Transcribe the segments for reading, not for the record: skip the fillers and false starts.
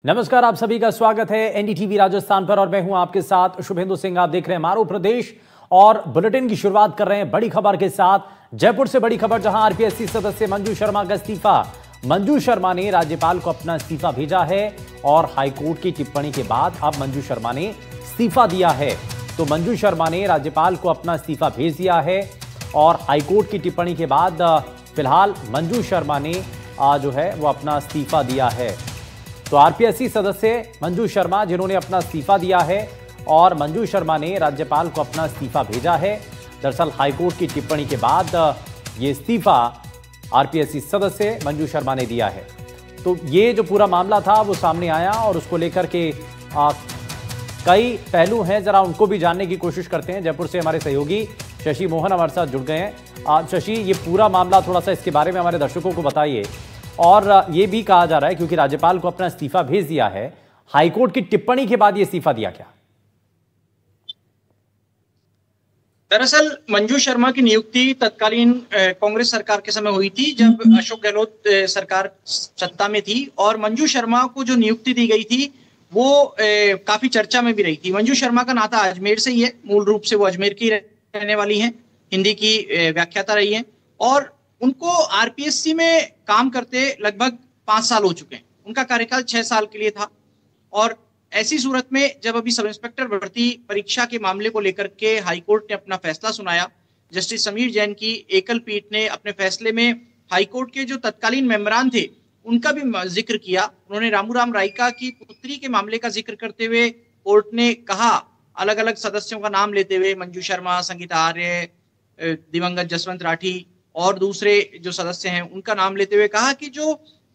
नमस्कार, आप सभी का स्वागत है एनडीटीवी राजस्थान पर और मैं हूं आपके साथ शुभेंदु सिंह। आप देख रहे हैं मारो प्रदेश और बुलेटिन की शुरुआत कर रहे हैं बड़ी खबर के साथ। जयपुर से बड़ी खबर, जहां आरपीएससी सदस्य मंजू शर्मा का इस्तीफा। मंजू शर्मा ने राज्यपाल को अपना इस्तीफा भेजा है और हाईकोर्ट की टिप्पणी के बाद अब मंजू शर्मा ने इस्तीफा दिया है। तो मंजू शर्मा ने राज्यपाल को अपना इस्तीफा भेज दिया है और हाईकोर्ट की टिप्पणी के बाद फिलहाल मंजू शर्मा ने जो है वो अपना इस्तीफा दिया है। तो आरपीएससी सदस्य मंजू शर्मा जिन्होंने अपना इस्तीफा दिया है और मंजू शर्मा ने राज्यपाल को अपना इस्तीफा भेजा है। दरअसल हाईकोर्ट की टिप्पणी के बाद ये इस्तीफा आरपीएससी सदस्य मंजू शर्मा ने दिया है। तो ये जो पूरा मामला था वो सामने आया और उसको लेकर के कई पहलू हैं, जरा उनको भी जानने की कोशिश करते हैं। जयपुर से हमारे सहयोगी शशि मोहन हमारे साथ जुड़ गए हैं। शशि, ये पूरा मामला थोड़ा सा इसके बारे में हमारे दर्शकों को बताइए। और ये भी कहा जा रहा है क्योंकि राज्यपाल को अपना इस्तीफा भेज दिया है, हाईकोर्ट की टिप्पणी के बाद ये इस्तीफा दिया क्या? दरअसल मंजू शर्मा की नियुक्ति तत्कालीन कांग्रेस सरकार के समय हुई थी, जब अशोक गहलोत सरकार सत्ता में थी। और मंजू शर्मा को जो नियुक्ति दी गई थी वो काफी चर्चा में भी रही थी। मंजू शर्मा का नाता अजमेर से ही है, मूल रूप से वो अजमेर की रहने वाली हैं, हिंदी की व्याख्याता रही हैं और उनको आरपीएससी में काम करते लगभग 5 साल हो चुके हैं। उनका कार्यकाल 6 साल के लिए था। और ऐसी सूरत में जब अभी सब इंस्पेक्टर भर्ती परीक्षा के मामले को लेकर के हाईकोर्ट ने अपना फैसला सुनाया, जस्टिस समीर जैन की एकल पीठ ने अपने फैसले में हाईकोर्ट के जो तत्कालीन मेंबरान थे उनका भी जिक्र किया। उन्होंने रामूराम राइका की पुत्री के मामले का जिक्र करते हुए कोर्ट ने कहा, अलग अलग सदस्यों का नाम लेते हुए, मंजू शर्मा, संगीता आर्य, दिवंगत जसवंत राठी और दूसरे जो सदस्य हैं उनका नाम लेते हुए कहा कि जो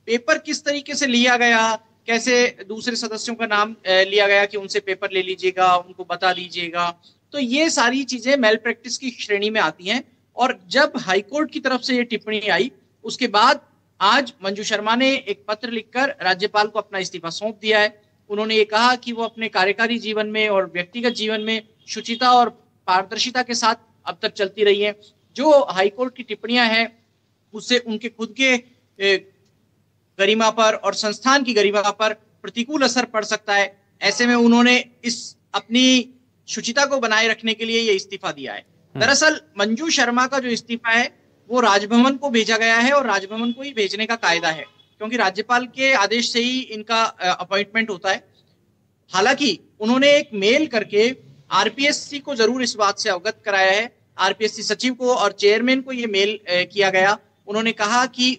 पेपर किस तरीके से लिया गया, कैसे दूसरे सदस्यों का नाम लिया गया कि उनसे पेपर ले लीजिएगा, उनको बता दीजिएगा, तो ये सारी चीजें मेल प्रैक्टिस की श्रेणी में आती हैं। और जब हाईकोर्ट की तरफ से ये टिप्पणी आई, उसके बाद आज मंजू शर्मा ने एक पत्र लिखकर राज्यपाल को अपना इस्तीफा सौंप दिया है। उन्होंने ये कहा कि वो अपने कार्यकारी जीवन में और व्यक्तिगत जीवन में शुचिता और पारदर्शिता के साथ अब तक चलती रही है। जो हाईकोर्ट की टिप्पणियां हैं उससे उनके खुद के गरिमा पर और संस्थान की गरिमा पर प्रतिकूल असर पड़ सकता है। ऐसे में उन्होंने इस अपनी शुचिता को बनाए रखने के लिए ये इस्तीफा दिया है। दरअसल मंजू शर्मा का जो इस्तीफा है वो राजभवन को भेजा गया है और राजभवन को ही भेजने का कायदा है, क्योंकि राज्यपाल के आदेश से ही इनका अपॉइंटमेंट होता है। हालांकि उन्होंने एक मेल करके आरपीएससी को जरूर इस बात से अवगत कराया है। आरपीएससी सचिव को और चेयरमैन को ये मेल किया गया। उन्होंने कहा कि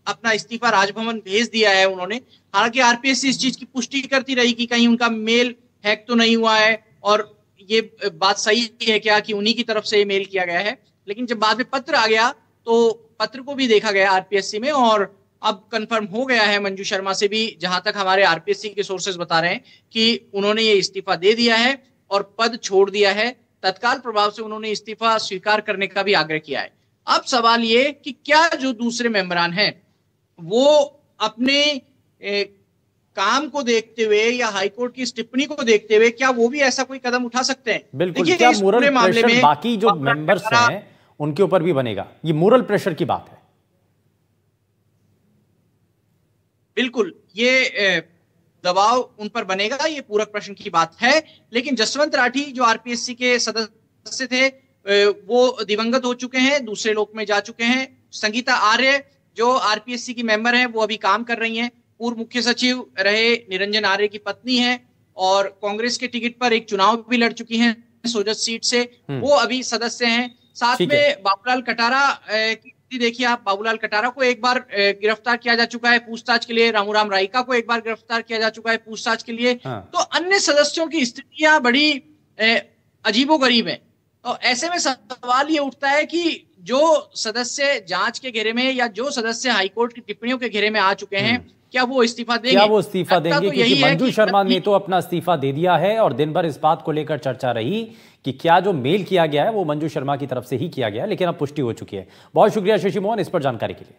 अपना इस्तीफा राजभवन भेज दिया है उन्होंने। हालांकि आरपीएससी इस चीज की पुष्टि करती रही कि कहीं उनका मेल हैक तो नहीं हुआ है और ये बात सही है क्या कि उन्हीं की तरफ से ये मेल किया गया है। लेकिन जब बाद में पत्र आ गया तो पत्र को भी देखा गया आरपीएससी में और अब कंफर्म हो गया है मंजू शर्मा से भी, जहां तक हमारे आरपीएससी के सोर्सेज बता रहे हैं कि उन्होंने ये इस्तीफा दे दिया है और पद छोड़ दिया है। तत्काल प्रभाव से उन्होंने इस्तीफा स्वीकार करने का भी आग्रह किया है। अब सवाल ये कि क्या जो दूसरे मेंबरान हैं वो अपने काम को देखते हुए या हाईकोर्ट की इस टिप्पणी को देखते हुए क्या वो भी ऐसा कोई कदम उठा सकते हैं? बिल्कुल, क्या मोरल प्रेशर बाकी जो मेंबर्स हैं उनके ऊपर भी बनेगा? ये मोरल प्रेशर की बात है। बिल्कुल, ये दबाव उन पर बनेगा, ये पूरक प्रश्न की बात है। लेकिन जसवंत राठी जो आरपीएससी के सदस्य थे वो दिवंगत हो चुके हैं, दूसरे लोक में जा चुके हैं। संगीता आर्य जो आरपीएससी की मेंबर हैं वो अभी काम कर रही हैं। पूर्व मुख्य सचिव रहे निरंजन आर्य की पत्नी हैं और कांग्रेस के टिकट पर एक चुनाव भी लड़ चुकी हैं सोजत सीट से, वो अभी सदस्य हैं। साथ में बाबूलाल कटारा की देखिए आप, बाबूलाल कटारा को एक बार गिरफ्तार किया जा चुका है पूछताछ के लिए, रामूराम राइका को एक बार गिरफ्तार किया जा चुका है पूछताछ के लिए। तो अन्य सदस्यों की स्थितियां बड़ी अजीबोगरीब है। तो ऐसे में सवाल ये उठता है कि जो सदस्य जांच के घेरे में या जो सदस्य हाईकोर्ट की टिप्पणियों के घेरे में आ चुके हैं, क्या वो इस्तीफा देंगे? क्या वो इस्तीफा देंगे? क्योंकि मंजू शर्मा ने तो अपना इस्तीफा दे दिया है और दिन भर इस बात को लेकर चर्चा रही कि क्या जो मेल किया गया है वो मंजू शर्मा की तरफ से ही किया गया है, लेकिन अब पुष्टि हो चुकी है। बहुत शुक्रिया शशि मोहन इस पर जानकारी के लिए।